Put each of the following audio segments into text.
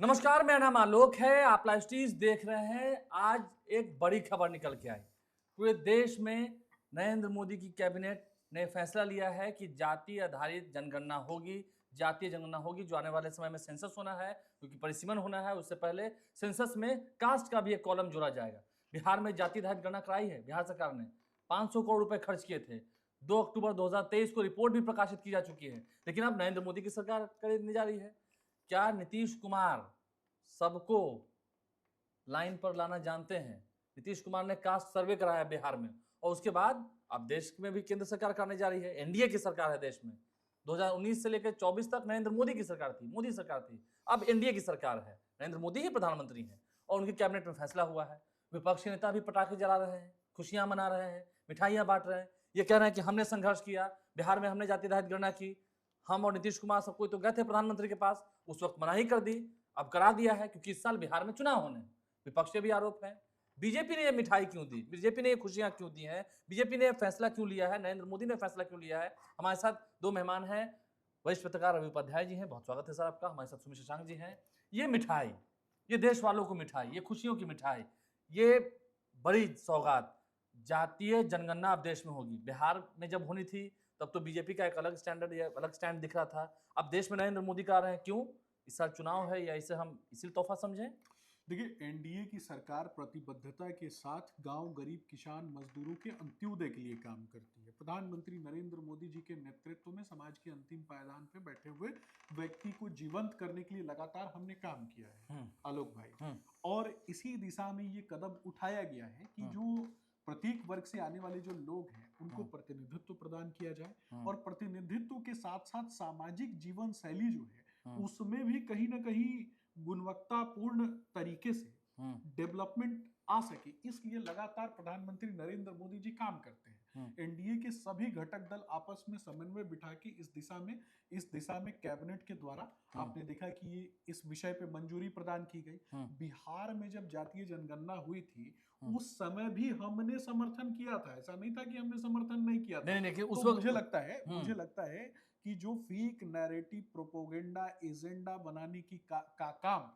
नमस्कार, मेरा नाम आलोक है। आप लाइव स्ट्रीज देख रहे हैं। आज एक बड़ी खबर निकल के आई। पूरे देश में नरेंद्र मोदी की कैबिनेट ने फैसला लिया है कि जाति आधारित जनगणना होगी, जातीय जनगणना होगी। जो आने वाले समय में सेंसस होना है, क्योंकि परिसीमन होना है, उससे पहले सेंसस में कास्ट का भी एक कॉलम जोड़ा जाएगा। बिहार में जाति आधारित गणना कराई है बिहार सरकार ने। 500 करोड़ रुपए खर्च किए थे। 2 अक्टूबर 2023 को रिपोर्ट भी प्रकाशित की जा चुकी है। लेकिन अब नरेंद्र मोदी की सरकार करने जा रही है। क्या नीतीश कुमार सबको लाइन पर लाना जानते हैं? नीतीश कुमार ने कास्ट सर्वे कराया बिहार में, और उसके बाद अब देश में भी केंद्र सरकार करने जा रही है। एनडीए की सरकार है देश में। 2019 से लेकर 24 तक नरेंद्र मोदी की सरकार थी, मोदी सरकार थी। अब एनडीए की सरकार है, नरेंद्र मोदी ही प्रधानमंत्री हैं और उनके कैबिनेट में फैसला हुआ है। विपक्षी नेता भी पटाखे जला रहे हैं, खुशियां मना रहे हैं, मिठाइयां बांट रहे हैं। ये कह रहे हैं कि हमने संघर्ष किया, बिहार में हमने जाति आधारित गणना की। हम और नीतीश कुमार सब कोई तो गए थे प्रधानमंत्री के पास, उस वक्त मना ही कर दी, अब करा दिया है क्योंकि इस साल बिहार में चुनाव होने। विपक्ष के भी आरोप है। बीजेपी ने ये मिठाई क्यों दी, बीजेपी ने ये खुशियां क्यों दी हैं, बीजेपी ने फैसला क्यों लिया है, नरेंद्र मोदी ने फैसला क्यों लिया है? हमारे साथ दो मेहमान हैं। वरिष्ठ पत्रकार रवि उपाध्याय जी हैं, बहुत स्वागत है सर आपका। हमारे साथ सुमित शशांक जी हैं। ये मिठाई, ये देश वालों को मिठाई, ये खुशियों की मिठाई, ये बड़ी सौगात, जातीय जनगणना अब देश में होगी। बिहार में जब होनी थी तब तो बीजेपी का एक अलग स्टैंडर्ड या अलग स्टैंड दिख रहा था। अब देश में नरेंद्र मोदी का आ रहे हैं, क्यों? इस साल चुनाव है, या इसे हम इसी तोहफा समझें? देखिए, एनडीए की सरकार प्रतिबद्धता के साथ गांव, गरीब, किसान, मजदूरों के अंत्योदय के लिए काम करती है। प्रधानमंत्री नरेंद्र मोदी जी के नेतृत्व में समाज के अंतिम पायदान पे बैठे हुए व्यक्ति को जीवंत करने के लिए लगातार हमने काम किया है आलोक भाई। और इसी दिशा में ये कदम उठाया गया है कि जो प्रत्येक वर्ग से आने वाले जो लोग हैं उनको प्रतिनिधित्व प्रदान किया जाए, और प्रतिनिधित्व के साथ साथ सामाजिक जीवन शैली जो है उसमें भी कहीं ना कहीं गुणवत्तापूर्ण तरीके से डेवलपमेंट आ सके, इसलिए लगातार प्रधानमंत्री नरेंद्र मोदी जी काम करते हैं। एनडीए के सभी घटक दल आपस में समन्वय बिठा के इस दिशा में कैबिनेट के द्वारा आपने देखा कि ये इस विषय पे मंजूरी प्रदान की गई। बिहार में जब जातीय जनगणना हुई थी उस समय भी हमने समर्थन किया था, ऐसा नहीं था कि हमने समर्थन नहीं किया था। नहीं, उस तो वक्त मुझे लगता है कि जो फेक नैरेटिव, प्रोपोगेंडा, एजेंडा बनाने की का काम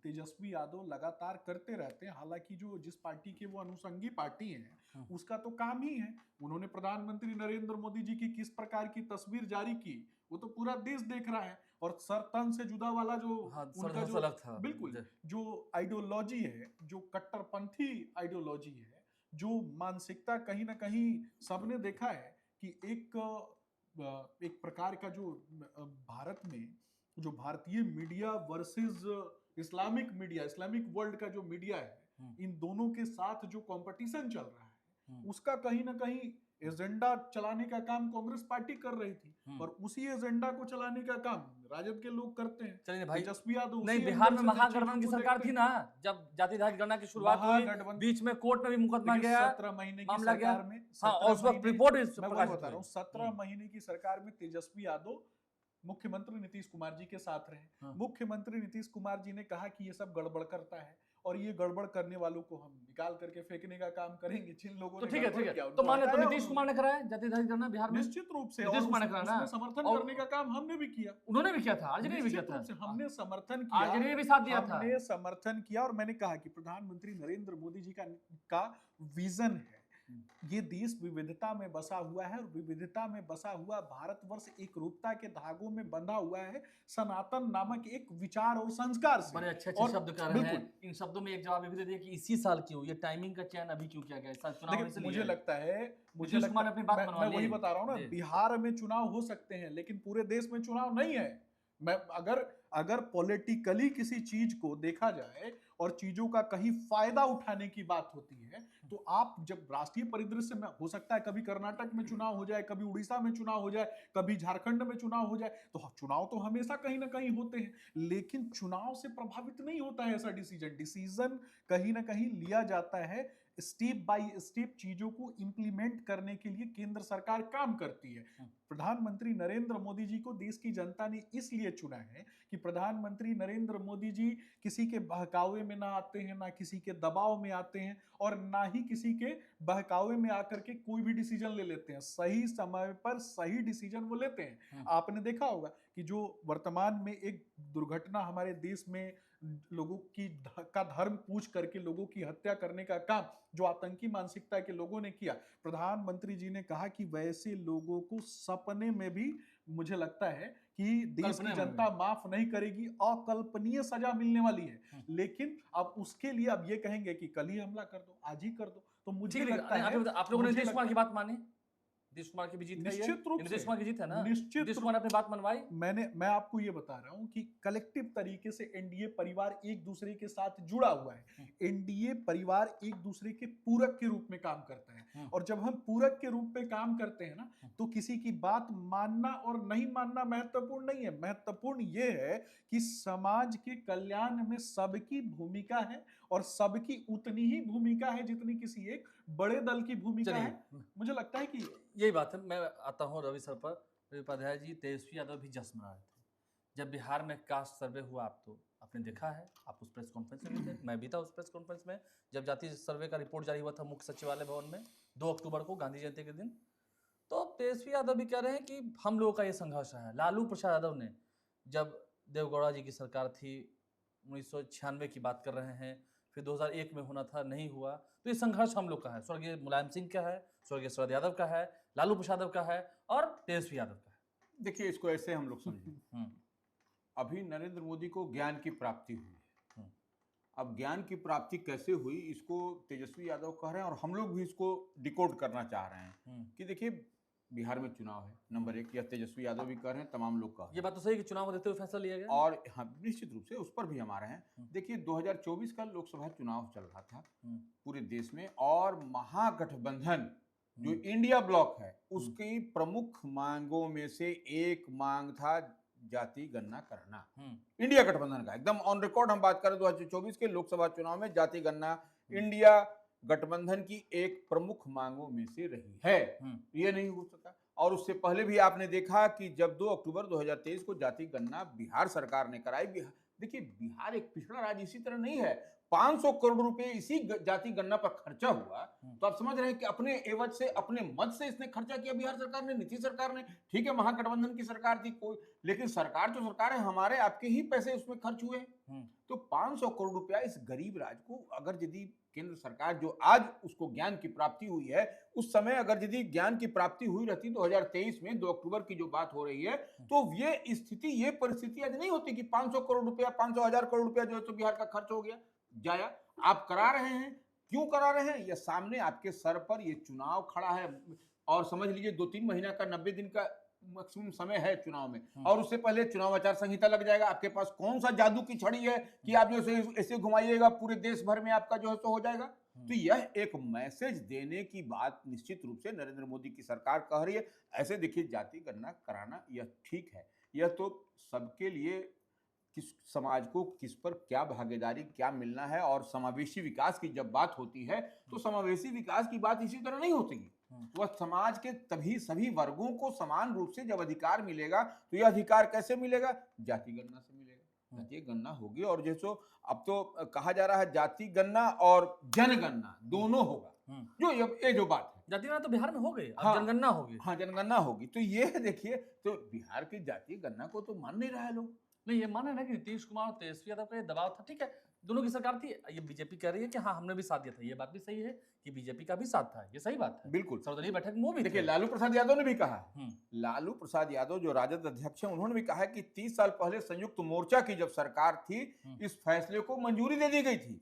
तेजस्वी यादव लगातार करते रहते हैं। हालांकि जिस पार्टी के वो अनुषंगी पार्टी है उसका तो काम ही है, उन्होंने प्रधानमंत्री नरेंद्र मोदी जी की किस प्रकार की तस्वीर जारी की वो तो पूरा देश देख रहा है। और सर तन से जुदा वाला जो उनका जो बिल्कुल जो आइडियोलॉजी है, जो कट्टरपंथी आइडियोलॉजी है, जो मानसिकता कहीं ना कहीं सबने देखा है कि एक प्रकार का जो भारत में जो भारतीय media versus Islamic media, Islamic world का जो मीडिया है, इन दोनों के साथ जो कंपटीशन चल रहा है उसका कहीं ना कहीं एजेंडा चलाने का काम कांग्रेस पार्टी कर रही थी, और उसी एजेंडा को चलाने का काम राजद के लोग करते हैं। चलिए भाई, तेजस्वी यादव नहीं, बिहार में महागठबंधन की सरकार थी ना, जब जाति आधारित गणना की शुरुआत हुई, बीच में कोर्ट में भी मुकदमा गया, 17 महीने की मामला गया। सरकार में, हाँ, और उस वक्त रिपोर्ट भी मैं वही प्रकाशित बता रहा हूँ, 17 महीने की सरकार में तेजस्वी यादव मुख्यमंत्री नीतीश कुमार जी के साथ रहे। मुख्यमंत्री नीतीश कुमार जी ने कहा कि ये सब गड़बड़ करता है और ये गड़बड़ करने वालों को हम निकाल करके फेंकने का काम करेंगे। जिन लोगों ने ठीक है, किया तो मान तो नीतीश कुमार ने कराया जाति आधारित गणना बिहार में, निश्चित रूप से, नीतीश कुमार ने कराया ना, समर्थन करने का काम हमने भी किया, उन्होंने भी किया था, आरजेडी ने भी किया था, हमने समर्थन किया, आरजेडी ने भी साथ दिया था, हमने समर्थन किया। और मैंने कहा कि प्रधानमंत्री नरेंद्र मोदी जी का विजन है, ये देश विविधता में बसा हुआ है, और विविधता में बसा हुआ भारतवर्ष एक रूपता के धागों में बंधा हुआ है सनातन नामक एक विचार और संस्कार से। बड़े अच्छे शब्द कह रहे हैं। इन शब्दों में एक जवाब ये भी दे दिया कि इसी साल क्यों ये टाइमिंग का चयन अभी क्यों किया गया? इस साल चुनाव से मुझे लगता है अपनी बात मैं वही बता रहा हूँ ना, बिहार में चुनाव हो सकते हैं लेकिन पूरे देश में चुनाव नहीं है। मैं अगर पॉलिटिकली किसी चीज को देखा जाए और चीजों का कहीं फायदा उठाने की बात होती है तो आप जब राष्ट्रीय परिदृश्य में, हो सकता है कभी कर्नाटक में चुनाव हो जाए, कभी उड़ीसा में चुनाव हो जाए, कभी झारखंड में चुनाव हो जाए, तो चुनाव तो हमेशा कहीं ना कहीं होते हैं, लेकिन चुनाव से प्रभावित नहीं होता है ऐसा डिसीजन कहीं ना कहीं लिया जाता है। स्टेप बाय स्टेप चीजों को इंप्लीमेंट करने के लिए केंद्र सरकार काम करती है। प्रधानमंत्री नरेंद्र मोदी जी को देश की जनता ने इसलिए चुना है कि प्रधानमंत्री नरेंद्र मोदी जी किसी के बहकावे में ना आते हैं, ना किसी के दबाव में आते हैं, और ना ही किसी के बहकावे में आकर के कोई भी डिसीजन ले लेते हैं। सही समय पर सही डिसीजन वो लेते हैं। आपने देखा होगा कि जो वर्तमान में एक दुर्घटना हमारे देश में लोगों की का धर्म पूछ करके लोगों की हत्या करने का काम जो आतंकी मानसिकता के लोगों ने किया, प्रधानमंत्री जी ने कहा कि वैसे लोगों को सपने में भी मुझे लगता है कि देश की कल्पना में जनता भी। माफ नहीं करेगी, अकल्पनीय सजा मिलने वाली है। लेकिन अब उसके लिए अब ये कहेंगे कि कल ही हमला कर दो, आज ही कर दो, तो ठीक मुझे है, लगता नहीं, है, आप लोगों ने मुझे नीतीश कुमार लगता की है बात मानी? नीतीश कुमार की भी जीत है ये? निश्चित रूप नीतीश से, कुमार की जीत है ना? निश्चित नीतीश रूप कुमार ने अपनी बात मनवाई। मैं आपको ये बता रहा हूं कि कलेक्टिव तरीके से एनडीए परिवार एक दूसरे के साथ जुड़ा हुआ है। एनडीए परिवार एक दूसरे के पूरक के रूप में काम करता है, और जब हम पूरक के रूप में काम करते हैं ना, तो किसी की बात मानना और नहीं मानना महत्वपूर्ण नहीं है। महत्वपूर्ण ये है कि समाज के कल्याण में सबकी भूमिका है, और सबकी उतनी ही भूमिका है जितनी किसी एक बड़े दल की भूमिका है। चलिए, मुझे लगता है कि यही बात है। मैं आता हूँ रवि सर पर। रवि उपाध्याय जी, तेजस्वी यादव भी जश्न मना रहे थे जब बिहार में कास्ट सर्वे हुआ। आप तो आपने देखा है, आप उस प्रेस कॉन्फ्रेंस में भी थे, मैं भी था उस प्रेस कॉन्फ्रेंस में जब जातीय सर्वे का रिपोर्ट जारी हुआ था मुख्य सचिवालय भवन में 2 अक्टूबर को, गांधी जयंती के दिन। तो तेजस्वी यादव भी कह रहे हैं कि हम लोगों का ये संघर्ष है। लालू प्रसाद यादव ने, जब देवगौड़ा जी की सरकार थी, 1996 की बात कर रहे हैं, फिर 2001 में होना था, नहीं हुआ, तो ये संघर्ष हम लोग का है। स्वर्गीय मुलायम सिंह का है, स्वर्गीय शरद यादव का है, लालू प्रसाद यादव का है, और तेजस्वी यादव का है। देखिए, इसको ऐसे हम लोग समझें, हम्म, अभी नरेंद्र मोदी को ज्ञान की प्राप्ति हुई है। हम्म, अब ज्ञान की प्राप्ति कैसे हुई, इसको तेजस्वी यादव कह रहे हैं, और हम लोग भी इसको डिकोड करना चाह रहे हैं कि देखिए, बिहार में चुनाव है, नंबर 1, यह तेजस्वी यादव भी कह रहे हैं, तमाम लोग कह रहे ये हैं। बात तो सही है कि चुनाव देते हुए फैसला लिया गया। और हम निश्चित रूप से उस पर भी हम आ रहे हैं। देखिए, 2024 का लोकसभा चुनाव चल रहा था पूरे देश में, और महागठबंधन जो इंडिया ब्लॉक है, उसकी प्रमुख मांगों में से एक मांग था जाति गणना कराना। इंडिया गठबंधन का एकदम ऑन रिकॉर्ड हम बात करें, 2024 के लोकसभा चुनाव में जाति गणना इंडिया गठबंधन की एक प्रमुख मांगों में से रही है। ये नहीं हो सका। और उससे पहले भी आपने देखा कि जब 2 अक्टूबर 2023 को जाति गणना बिहार सरकार ने कराई। देखिए, बिहार एक पिछड़ा राज्य इसी तरह नहीं है। 500 करोड़ रुपए इसी जाति गणना पर खर्चा हुआ, तो आप समझ रहे हैं कि अपने एवज से, अपने मत से इसने खर्चा किया बिहार सरकार ने, नीतीश सरकार ने। ठीक है, महागठबंधन की सरकार थी कोई, लेकिन सरकार तो सरकार है, हमारे आपके ही पैसे उसमें खर्च हुए। तो 500 करोड़ रुपया इस गरीब राज्य को, अगर यदि केंद्र सरकार जो आज उसको ज्ञान की प्राप्ति हुई है, उस समय अगर यदि ज्ञान की प्राप्ति हुई रहती 2023 में 2 अक्टूबर की जो बात हो रही है, तो ये स्थिति, ये परिस्थिति आज नहीं होती कि 500 करोड़ रुपया, 500,000 करोड़ रुपया जो है तो बिहार का खर्च हो गया जाया। आप करा रहे हैं, क्यों करा रहे हैं? ये सामने आपके सर पर ये चुनाव खड़ा है, और समझ लीजिए 2-3 महीना का, 90 दिन का मैक्सिमम समय है चुनाव में, और उससे पहले चुनाव आचार संहिता लग जाएगा। आपके पास कौन सा जादू की छड़ी है कि आप जो ऐसे घुमाइएगा पूरे देश भर में आपका जो है तो हो जाएगा? तो यह एक मैसेज देने की बात निश्चित रूप से नरेंद्र मोदी की सरकार कह रही है। ऐसे देखिए, जाति गणना कराना यह ठीक है, यह तो सबके लिए, किस समाज को किस पर क्या भागीदारी, क्या मिलना है। और समावेशी विकास की जब बात होती है, तो समावेशी विकास की बात इसी तरह नहीं होती। वह समाज के तभी सभी वर्गों को समान रूप से जब अधिकार मिलेगा, तो यह अधिकार कैसे मिलेगा? जाति गणना से मिलेगा। जाति गणना होगी, और जैसो अब तो कहा जा रहा है जाति गणना और जनगणना दोनों होगा। जो ये जो बात है, जाति गणना तो बिहार में हो गई, अब हाँ, जनगणना होगी। हाँ, जनगणना होगी। तो ये देखिए, तो बिहार की जाति गणना को तो मान नहीं रहा है लोग। नहीं, ये माना ना कि नीतीश कुमार और तेजस्वी यादव का ये दबाव था। ठीक है, दोनों की सरकार थी। ये बीजेपी कह रही है कि हाँ, हमने भी साथ दिया था। ये बात भी सही है कि बीजेपी का भी साथ था, ये सही बात है। बिल्कुल। सर्वदलीय बैठक में वो भी देखिए, थे। लालू प्रसाद यादव ने भी कहा है, लालू प्रसाद यादव जो राजद अध्यक्ष हैं, उन्होंने भी कहा है कि 30 साल पहले संयुक्त मोर्चा की जब सरकार थी, इस फैसले को मंजूरी दे दी गई थी,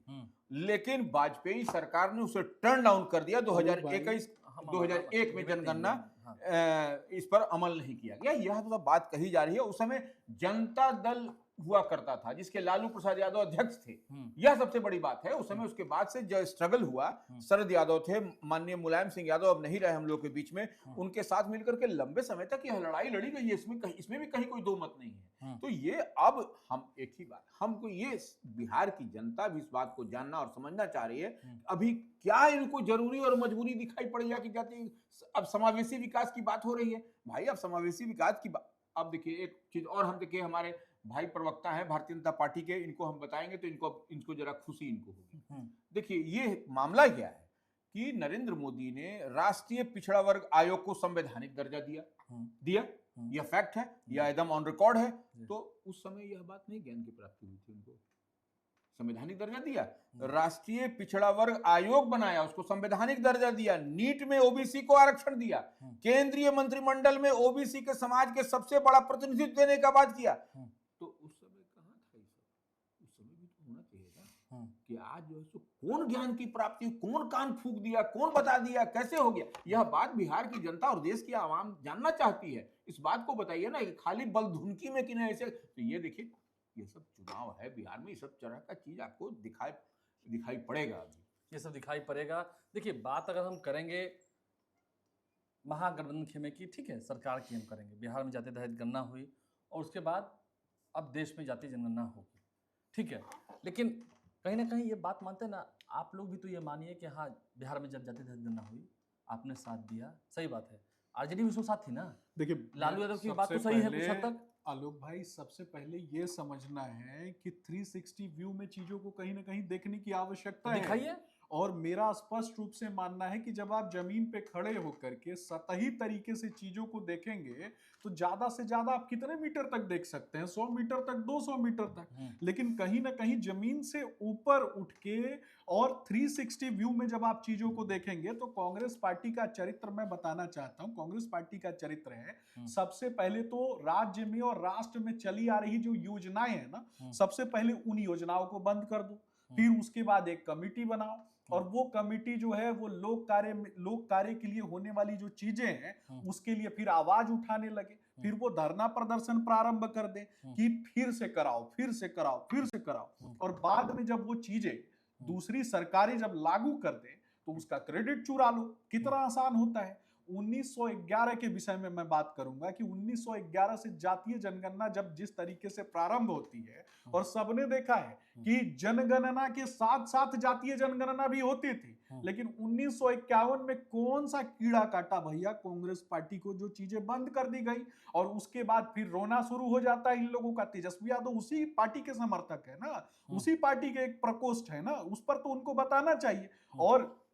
लेकिन वाजपेयी सरकार ने उसे टर्न डाउन कर दिया। 2001 में जनगणना इस पर अमल नहीं किया गया। यह तो बात कही जा रही है। उस समय जनता दल हुआ करता था, जिसके लालू प्रसाद यादव अध्यक्ष थे। यह सबसे बड़ी बात है। उस समय उसके बाद से जो स्ट्रगल हुआ, शरद यादव थे, माननीय मुलायम सिंह यादव अब नहीं रहे हम लोग के बीच में, उनके साथ मिलकर के लंबे समय तक यह लड़ाई लड़ी गई है। इसमें भी कहीं कोई दो मत नहीं है। तो ये अब हम एक ही बात, हमको ये बिहार की जनता भी इस बात को जानना और समझना चाह रही है, अभी क्या इनको जरूरी और मजबूरी दिखाई पड़ेगा कि जाति, अब समावेशी विकास की बात हो रही है। भाई, अब समावेशी विकास की बात, अब देखिए एक चीज और, हम देखिए हमारे भाई प्रवक्ता हैं भारतीय जनता पार्टी के, इनको हम बताएंगे तो इनको जरा खुशी इनको होगी। देखिए, ये मामला क्या है कि नरेंद्र मोदी ने राष्ट्रीय पिछड़ा वर्ग आयोग को संवैधानिक दर्जा दिया। यह फैक्ट है, यह एकदम ऑन रिकॉर्ड है। तो उस समय यह बात नहीं ज्ञान की प्राप्ति हुई थी उनको। संवैधानिक दर्जा दिया। राष्ट्रीय पिछड़ा वर्ग आयोग बनाया, उसको संवैधानिक दर्जा दिया। नीट में ओबीसी को आरक्षण दिया। केंद्रीय मंत्रिमंडल में ओबीसी के समाज के सबसे बड़ा प्रतिनिधित्व देने का बात किया। तो उस समय कहाँ था ये सब? उस समय भी तो होना चाहिए था कि आज जो है सो कौन ज्ञान की प्राप्ति, कौन कान फूंक दिया, कौन बता दिया, कैसे हो गया। यह बात बिहार की जनता और देश की आवाम जानना चाहती है। इस बात को बताइए ना कि खाली बलधुनकी में कि नहीं ऐसे। तो ये देखिए, ये सब चुनाव है बिहार में, ये सब तरह का चीज आपको दिखाई पड़ेगा। अभी ये सब दिखाई पड़ेगा। देखिए, बात अगर हम करेंगे महागठबंधन खेमे की, ठीक है, सरकार की हम करेंगे। बिहार में जातीय आधारित गणना हुई और उसके बाद अब देश में जातीय जनगणना होगी, ठीक है। लेकिन कहीं ना कहीं ये बात मानते हैं ना आप लोग भी, तो ये मानिए कि हाँ, बिहार में जब जातीय आधारित गणना हुई आपने साथ दिया, सही बात है। आरजेडी भी उसको साथ थी ना। देखिए, लालू यादव की बात तो सही है कुछ हद तक। आलोक भाई, सबसे पहले ये समझना है कि 360 व्यू में चीजों को कहीं ना कहीं देखने की आवश्यकता है। दिखाइए। और मेरा स्पष्ट रूप से मानना है कि जब आप जमीन पे खड़े होकर के सतही तरीके से चीजों को देखेंगे तो ज्यादा से ज्यादा आप कितने मीटर तक देख सकते हैं? 100 मीटर तक, 200 मीटर तक। लेकिन कहीं ना कहीं जमीन से ऊपर उठ के और 360 व्यू में जब आप चीजों को देखेंगे तो कांग्रेस पार्टी का चरित्र मैं बताना चाहता हूं। कांग्रेस पार्टी का चरित्र है, सबसे पहले तो राज्य में और राष्ट्र में चली आ रही जो योजनाएं हैं ना, सबसे पहले उन योजनाओं को बंद कर दो। फिर उसके बाद एक कमिटी बनाओ और वो कमिटी जो है वो लोक कार्य के लिए होने वाली जो चीजें हैं उसके लिए फिर आवाज उठाने लगे। फिर वो धरना प्रदर्शन प्रारंभ कर दे कि फिर से कराओ, फिर से कराओ, फिर से कराओ। और बाद में जब वो चीजें दूसरी सरकारें जब लागू कर दे तो उसका क्रेडिट चुरा लो। कितना आसान होता है। 1911 के विषय में मैं बात करूंगा कि 1911 से जातीय जनगणना जब जिस तरीके से प्रारंभ होती है, और सबने देखा है कि जनगणना के साथ साथ जातीय जनगणना भी होती थी, लेकिन 1951 में कौन सा कीड़ा काटा भैया कांग्रेस पार्टी को, जो चीजें बंद कर दी गई। और उसके बाद फिर रोना शुरू हो जाता है इन लोगों का। तेजस्वी यादव उसी पार्टी के समर्थक है ना, उसी पार्टी के एक प्रकोष्ठ है ना, उस पर तो उनको बताना चाहिए। और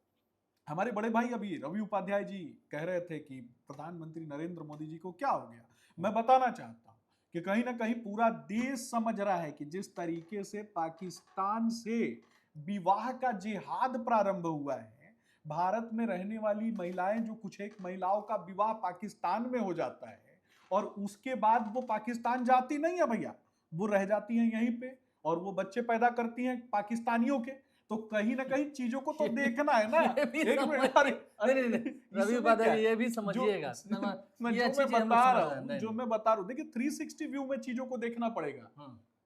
हमारे बड़े भाई अभी रवि उपाध्याय जी कह रहे थे कि प्रधानमंत्री नरेंद्र मोदी जी को क्या हो गया। मैं बताना चाहता हूं कि कहीं ना कहीं पूरा देश समझ रहा है कि जिस तरीके से पाकिस्तान से विवाह का जिहाद प्रारंभ हुआ है, भारत में रहने वाली महिलाएं, जो कुछ एक महिलाओं का विवाह पाकिस्तान में हो जाता है और उसके बाद वो पाकिस्तान जाती नहीं है भैया, वो रह जाती हैं यहीं पे और वो बच्चे पैदा करती हैं पाकिस्तानियों के। तो कहीं ना कहीं चीजों को तो देखना है ना। एक मिनट, रवि उपाध्याय ये भी समझिएगा। जो मैं बता रहा हूँ देखिए, 360 व्यू में चीजों को देखना पड़ेगा।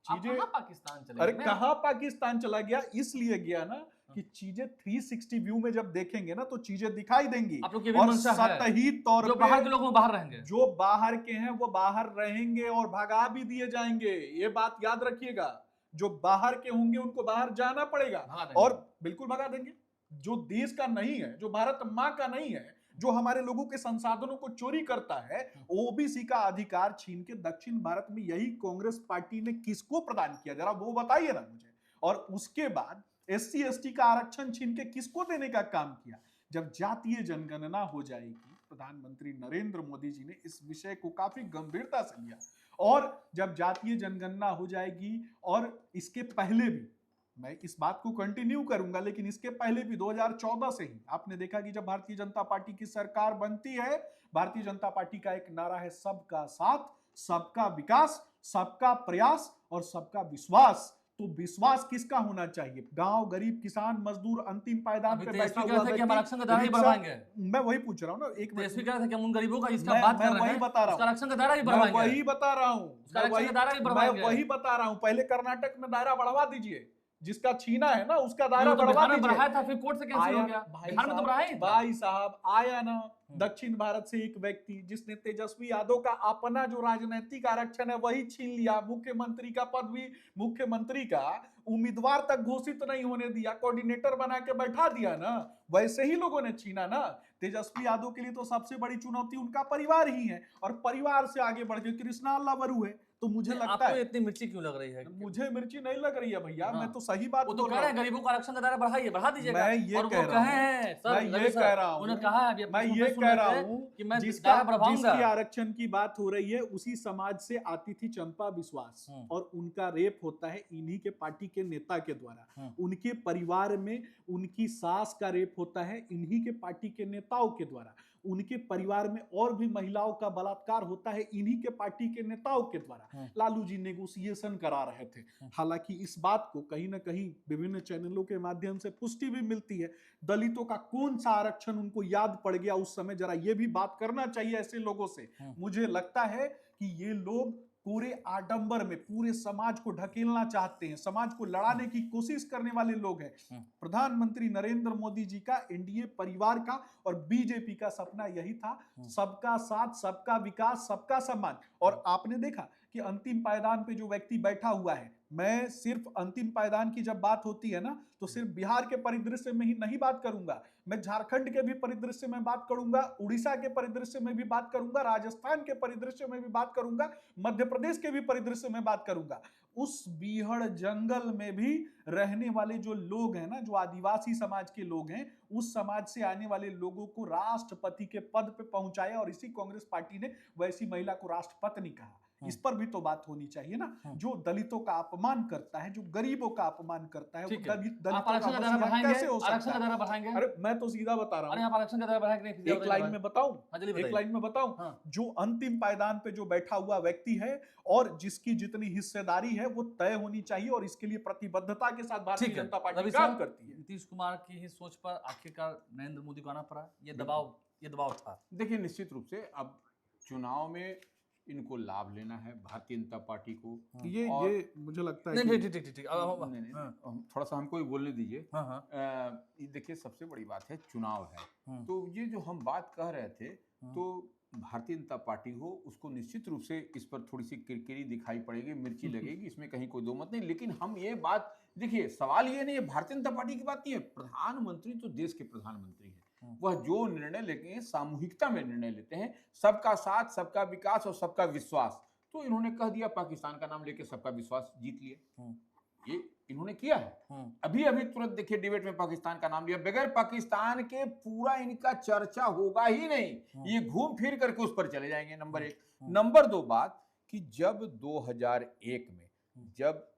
चीजें पाकिस्तान चले, अरे कहाँ पाकिस्तान चला गया, इसलिए गया ना कि चीजें 360 व्यू में जब देखेंगे ना तो चीजें दिखाई देंगी। और सतही तौर पे बाहर के लोग बाहर रहेंगे, जो बाहर के हैं वो बाहर रहेंगे और भगा भी दिए जाएंगे। ये बात याद रखिएगा, जो बाहर के होंगे उनको बाहर जाना पड़ेगा और बिल्कुल भगा देंगे। जो देश का नहीं है, जो भारत माँ का नहीं है, जो हमारे लोगों के संसाधनों को चोरी करता है, ओबीसी का अधिकार छीन के दक्षिण भारत में यही कांग्रेस पार्टी ने किसको प्रदान किया, जरा वो बताइए ना मुझे। और उसके बाद एससी एसटी का आरक्षण छीन के किसको देने का काम किया। जब जातीय जनगणना हो जाएगी, प्रधानमंत्री नरेंद्र मोदी जी ने इस विषय को काफी गंभीरता से लिया। और जब जातीय जनगणना हो जाएगी, और इसके पहले भी मैं इस बात को कंटिन्यू करूंगा, लेकिन इसके पहले भी 2014 से ही आपने देखा कि जब भारतीय जनता पार्टी की सरकार बनती है, भारतीय जनता पार्टी का एक नारा है सबका साथ, सबका विकास, सबका प्रयास और सबका विश्वास। तो विश्वास किसका होना चाहिए? गांव, गरीब, किसान, मजदूर, अंतिम पायदान पे बैठा हुआ व्यक्ति। मैं वही पूछ रहा हूँ ना, एक उन गरीबों का इसका बात कर रहे हैं, वही बता रहा हूँ, आरक्षण का दायरा ही बढ़ाएंगे। वही बता रहा हूँ। पहले कर्नाटक में दायरा बढ़वा दीजिए, जिसका छीना है ना उसका दायरा बढ़वा दीजिए। बढ़ाया था, फिर कोर्ट से कैंसिल हो गया। बिहार में तो बढ़ाया ही था। भाई साहब, आया ना दक्षिण भारत से एक व्यक्ति जिसने तेजस्वी यादव का अपना जो राजनीतिक आरक्षण है वही छीन लिया। मुख्यमंत्री का पद भी मुख्यमंत्री का उम्मीदवार तक घोषित नहीं होने दिया, कोऑर्डिनेटर बना के बैठा दिया ना। वैसे ही लोगों ने छीना ना। तेजस्वी यादव के लिए तो सबसे बड़ी चुनौती उनका परिवार ही है, और परिवार से आगे बढ़ के कृष्णा अल्लावरू है। तो मुझे लगता आपको है इतनी मिर्ची क्यों लग रही है? मुझे मिर्ची नहीं लग रही है भैया, हाँ। मैं तो सही बात वो तो बोल कह रहा रहे हैं हूँ। गरीबों का आरक्षण का दायरा बढ़ाइए, बढ़ा दीजिएगा। मैं ये और कह वो रहा कहे हूँ, हैं सर, मैं रवि ये सर, कह रहा उन्होंने हूँ, कहा है, अभी मैं अपने ये सुन कह रहे रहा थे हूँ कि मैं जिसका दायरा बढ़ाऊंगा। जिसकी आरक्षण की बात हो रही है उसी समाज से आती थी चंपा विश्वास, और उनका रेप होता है इन्हीं के पार्टी के नेता के द्वारा। उनके परिवार में उनकी सास का रेप होता है इन्हीं के पार्टी के नेताओं के द्वारा। उनके परिवार में और भी महिलाओं का बलात्कार होता है इन्हीं के पार्टी के नेताओं के द्वारा। लालू जी नेगोशिएशन करा रहे थे। हालांकि इस बात को कहीं ना कहीं विभिन्न चैनलों के माध्यम से पुष्टि भी मिलती है। दलितों का कौन सा आरक्षण उनको याद पड़ गया उस समय, जरा ये भी बात करना चाहिए ऐसे लोगों से। मुझे लगता है कि ये लोग पूरे आडंबर में पूरे समाज को ढकेलना चाहते हैं, समाज को लड़ाने की कोशिश करने वाले लोग हैं। प्रधानमंत्री नरेंद्र मोदी जी का, एनडीए परिवार का और बीजेपी का सपना यही था, सबका साथ, सबका विकास, सबका सम्मान। और आपने देखा कि अंतिम पायदान पे जो व्यक्ति बैठा हुआ है, मैं सिर्फ अंतिम पायदान की जब बात होती है ना तो सिर्फ बिहार के परिदृश्य में ही नहीं बात करूंगा, मैं झारखंड के भी परिदृश्य में बात करूंगा, उड़ीसा के परिदृश्य में भी बात करूंगा, राजस्थान के परिदृश्य में भी बात करूंगा, मध्य प्रदेश के भी परिदृश्य में बात करूंगा। उस बीहड़ जंगल में भी रहने वाले जो लोग हैं ना, जो आदिवासी समाज के लोग हैं, उस समाज से आने वाले लोगों को राष्ट्रपति के पद पे पहुंचाया और इसी कांग्रेस पार्टी ने वैसी महिला को राष्ट्रपति कहा। इस पर भी तो बात होनी चाहिए ना। जो दलितों का अपमान करता है, जो गरीबों का अपमान करता है, वो दलितों आप का आरक्षण का दायरा मसीहा बढ़ाएंगे? कैसे हो आरक्षण सकता का है? दायरा बढ़ाएंगे? अरे मैं तो सीधा बता रहा अरे हूँ, आप आरक्षण का दायरा बढ़ाएंगे नहीं? एक लाइन में बताऊं, हाँ, जल्दी एक बताइए। लाइन में बताऊं, हाँ। जो अंतिम पायदान पे जो बैठा हुआ व्यक्ति है और जिसकी जितनी हिस्सेदारी है वो तय होनी चाहिए, और इसके लिए प्रतिबद्धता के साथ भारतीय ठीक है, जनता पार्टी रवि काम साहब, करती है। नीतीश कुमार की ही सोच पर आखिरकार नरेंद्र मोदी को आना पड़ा, ये दबाव था। देखिए, निश्चित रूप से अब चुनाव में इनको लाभ लेना है भारतीय जनता पार्टी को। ये मुझे लगता है नहीं कि ठीक ठीक ठीक, थोड़ा सा हमको भी बोलने दीजिए। हाँ। ये देखिए, सबसे बड़ी बात है चुनाव है, तो ये जो हम बात कह रहे थे, तो भारतीय जनता पार्टी हो उसको निश्चित रूप से इस पर थोड़ी सी किरकिरी दिखाई पड़ेगी, मिर्ची लगेगी, इसमें कहीं कोई दो मत नहीं। लेकिन हम ये बात देखिए, सवाल ये नहीं है भारतीय जनता पार्टी की बात नहीं है, प्रधानमंत्री तो देश के प्रधानमंत्री हैं, वह जो निर्णय लेते हैं सामूहिकता में निर्णय लेते हैं, सबका साथ, सबका विकास और सबका विश्वास। तो इन्होंने कह दिया, पाकिस्तान का नाम लेके सबका विश्वास जीत लिए, ये इन्होंने किया है। अभी तुरंत देखिए डिबेट में पाकिस्तान का नाम लिया, बगैर पाकिस्तान के पूरा इनका चर्चा होगा ही नहीं, ये घूम फिर करके उस पर चले जाएंगे। नंबर एक। नंबर दो बात कि जब 2001 में जब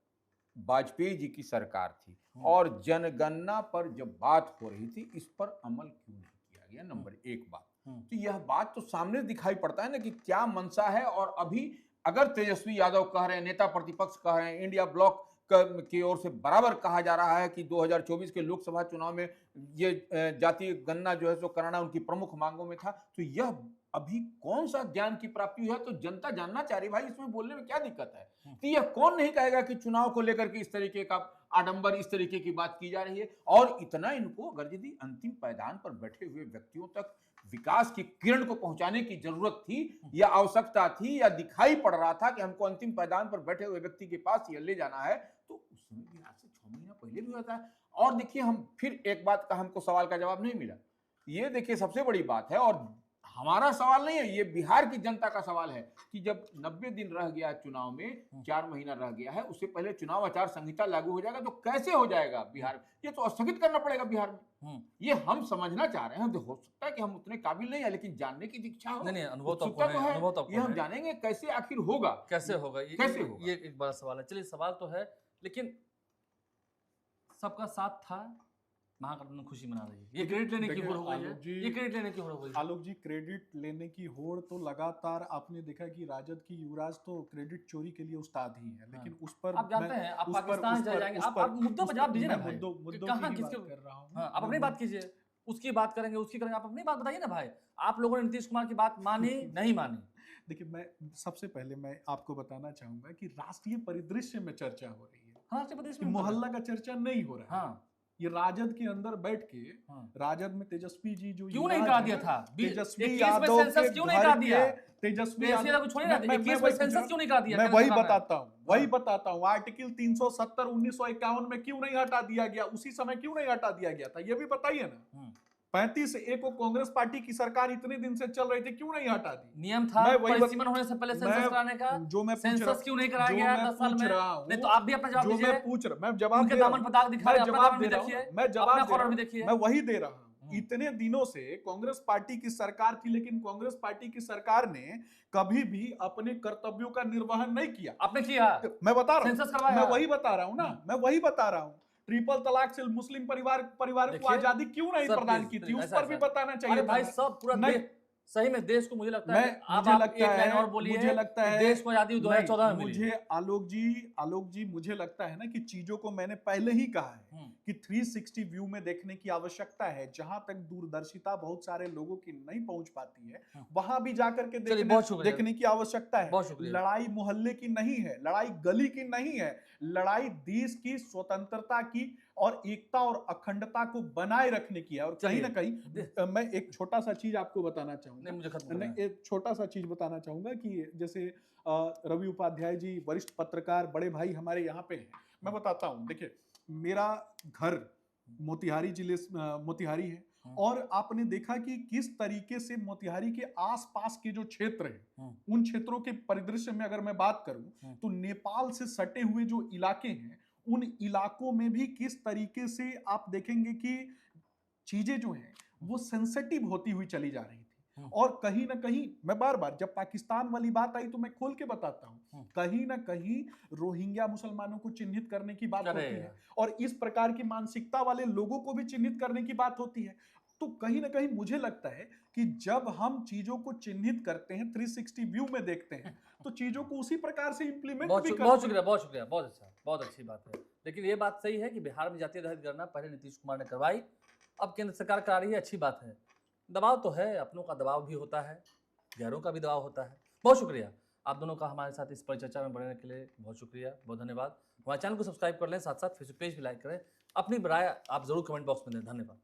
वाजपेयी जी की सरकार थी और जनगणना पर जब बात हो रही थी, इस पर अमल क्यों नहीं किया गया? नंबर एक बात, तो यह बात तो सामने दिखाई पड़ता है ना कि क्या मंशा है। और अभी अगर तेजस्वी यादव कह रहे हैं, नेता प्रतिपक्ष कह रहे हैं, इंडिया ब्लॉक की ओर से बराबर कहा जा रहा है कि 2024 के लोकसभा चुनाव में ये जातीय गणना जो है सो कराना उनकी प्रमुख मांगों में था, तो यह अभी कौन सा ज्ञान की प्राप्ति हुई है? तो जनता जानना चाह रही, भाई इसमें बोलने में क्या दिक्कत है? तो यह कौन नहीं कहेगा कि चुनाव को लेकर के इस तरीके का आडंबर, इस तरीके की बात की जा रही है? और इतना इनको अगर यदि अंतिम पायदान पर बैठे हुए व्यक्तियों तक विकास की किरण को पहुंचाने की जरूरत थी या आवश्यकता थी या दिखाई पड़ रहा था कि हमको अंतिम पायदान पर बैठे हुए व्यक्ति के पास यह ले जाना है, तो उस समय भी आज से 6 महीना पहले भी होता है। और देखिए, हम फिर एक बात का हमको सवाल का जवाब नहीं मिला। ये देखिए सबसे बड़ी बात है, और हमारा सवाल नहीं है, ये बिहार की जनता का सवाल है कि जब 90 दिन रह गया चुनाव में, 4 महीना रह गया है, उससे पहले चुनाव आचार संहिता लागू हो जाएगा, तो कैसे हो जाएगा बिहार? ये तो स्थगित करना पड़ेगा बिहार में। ये हम समझना चाह रहे हैं। हो सकता है कि हम उतने काबिल नहीं है, लेकिन जानने की इच्छा हो, नहीं अनुभव तो है, अनुभव तो ये हम जानेंगे कैसे आखिर होगा, कैसे होगा, कैसे होगा? ये एक बड़ा सवाल है। चलिए, सवाल तो है, लेकिन सबका साथ था, महागठबंधन खुशी मना रही है। ये क्रेडिट लेने की होड़ हो गई है, ये क्रेडिट लेने की होड़ हो गई है। आलोक जी, क्रेडिट लेने की होड़ तो लगातार आपने देखा कि राजद की युवराज तो क्रेडिट चोरी के लिए उस्ताद ही है, लेकिन उस पर आप जानते हैं, आप पाकिस्तान चले जाएंगे, आप मुद्दों पर जवाब दीजिए ना भाई, कहां किसके कर रहा हूं। आप अपनी बात कीजिए, उसकी बात करेंगे, उसकी करेंगे, आप अपनी बात बताइए ना भाई। आप लोगों ने नीतीश कुमार की बात मानी नहीं मानी? देखिए, मैं सबसे पहले मैं आपको बताना चाहूंगा कि राष्ट्रीय परिदृश्य में चर्चा हो रही है, राष्ट्रीय परिदृश्य में मोहल्ला का चर्चा नहीं हो रहा है। ये राजद के अंदर बैठ के राजद में तेजस्वी जी जो क्यों नहीं करा दिया था? तेजस्वी यादव सेंसस क्यों नहीं करा दिया? तेजस्वी यादव को छोड़िए ना, 21 में सेंसस क्यों नहीं करा दिया? मैं वही बताता हूँ, आर्टिकल 370 1951 में क्यों नहीं हटा दिया गया? उसी समय क्यों नहीं हटा दिया गया था, ये भी बताइए ना। 35A को कांग्रेस पार्टी की सरकार इतने दिन से चल रही थी, क्यों नहीं हटा दी? नियम था मैं वही परिसीमन होने से पहले सेंसस कराने का, जो मैं पूछ रहा सेंसस क्यों नहीं कराया गया 10 साल में? नहीं तो आप भी अपना जवाब जो दीजिए। मैं पूछ रहा, मैं जवाब उनके दे रहा दामन हूं, पर दाग दिखा रहे मैं हैं, अपना जवाब दामन दे भी रहा हूं, देखिए, मैं जवाब अपना दे कॉर्नर रहा भी हूं, देखिए। मैं वही दे रहा हूं। इतने दिनों से कांग्रेस पार्टी की सरकार थी, लेकिन कांग्रेस पार्टी की सरकार ने कभी भी अपने कर्तव्यों का निर्वहन नहीं किया। आपने किया, मैं बता रहा सेंसस हूं, करवाया। मैं वही बता रहा हूं ना, मैं वही बता रहा हूं। ट्रिपल तलाक से मुस्लिम परिवारों को देखिए, आजादी क्यों नहीं सर, प्रदान प्लीज, की थी, प्लीज, उस ऐसा पर भी ऐसा। बताना चाहिए अरे भाई था। सब पूरा नहीं, देश, सही में देश को मुझे लगता है मैं कि अब मुझे आप लगता एक लाइन है और बोलिए मुझे लगता कि है देश को आजादी 2014 में नहीं, मिली। मुझे आलोक जी मुझे लगता है ना कि चीजों को मैंने पहले ही कहा है कि 360 व्यू में देखने की आवश्यकता है। जहां तक दूरदर्शिता बहुत सारे लोगों की नहीं पहुंच पाती है, वहां भी जाकर के देखने की आवश्यकता है। बहुत शुक्रिया। लड़ाई मोहल्ले की नहीं है, लड़ाई गली की नहीं है, लड़ाई देश की स्वतंत्रता की और एकता और अखंडता को बनाए रखने की है। और कहीं ना कहीं मैं एक छोटा सा चीज आपको बताना चाहूंगा, नहीं, मुझे खत्म करना है। एक छोटा सा चीज बताना चाहूंगा कि जैसे रवि उपाध्याय जी वरिष्ठ पत्रकार बड़े भाई हमारे यहाँ पे हैं। मैं बताता हूँ, देखिए मेरा घर मोतिहारी जिले मोतिहारी है, और आपने देखा कि किस तरीके से मोतिहारी के आसपास के जो क्षेत्र हैं, उन क्षेत्रों के परिदृश्य में अगर मैं बात करूं तो नेपाल से सटे हुए जो इलाके हैं, उन इलाकों में भी किस तरीके से आप देखेंगे कि चीजें जो हैं वो सेंसिटिव होती हुई चली जा रही थी। और कहीं ना कहीं मैं बार बार जब पाकिस्तान वाली बात आई तो मैं खोल के बताता हूं, कहीं ना कहीं रोहिंग्या मुसलमानों को चिन्हित करने की बात होती है, और इस प्रकार की मानसिकता वाले लोगों को भी चिन्हित करने की बात होती है। तो कहीं ना कहीं मुझे लगता है कि जब हम चीजों को चिन्हित करते हैं, 360 व्यू में देखते हैं, तो चीजों को उसी प्रकार से इंप्लीमेंट भी करते हैं। बहुत शुक्रिया, बहुत शुक्रिया, बहुत अच्छा, बहुत अच्छी बात है। लेकिन ये बात सही है कि बिहार में जातीय आधारित गणना पहले नीतीश कुमार ने करवाई, अब केंद्र सरकार करा रही है, अच्छी बात है। दबाव तो है, अपनों का दबाव भी होता है, गैरों का भी दबाव होता है। बहुत शुक्रिया आप दोनों का हमारे साथ इस परिचर्चा में बढ़ने के लिए, बहुत शुक्रिया, बहुत धन्यवाद। हमारे चैनल को सब्सक्राइब कर लें, साथ साथ फेसबुक पेज भी लाइक करें, अपनी राय आप जरूर कमेंट बॉक्स में दें। धन्यवाद।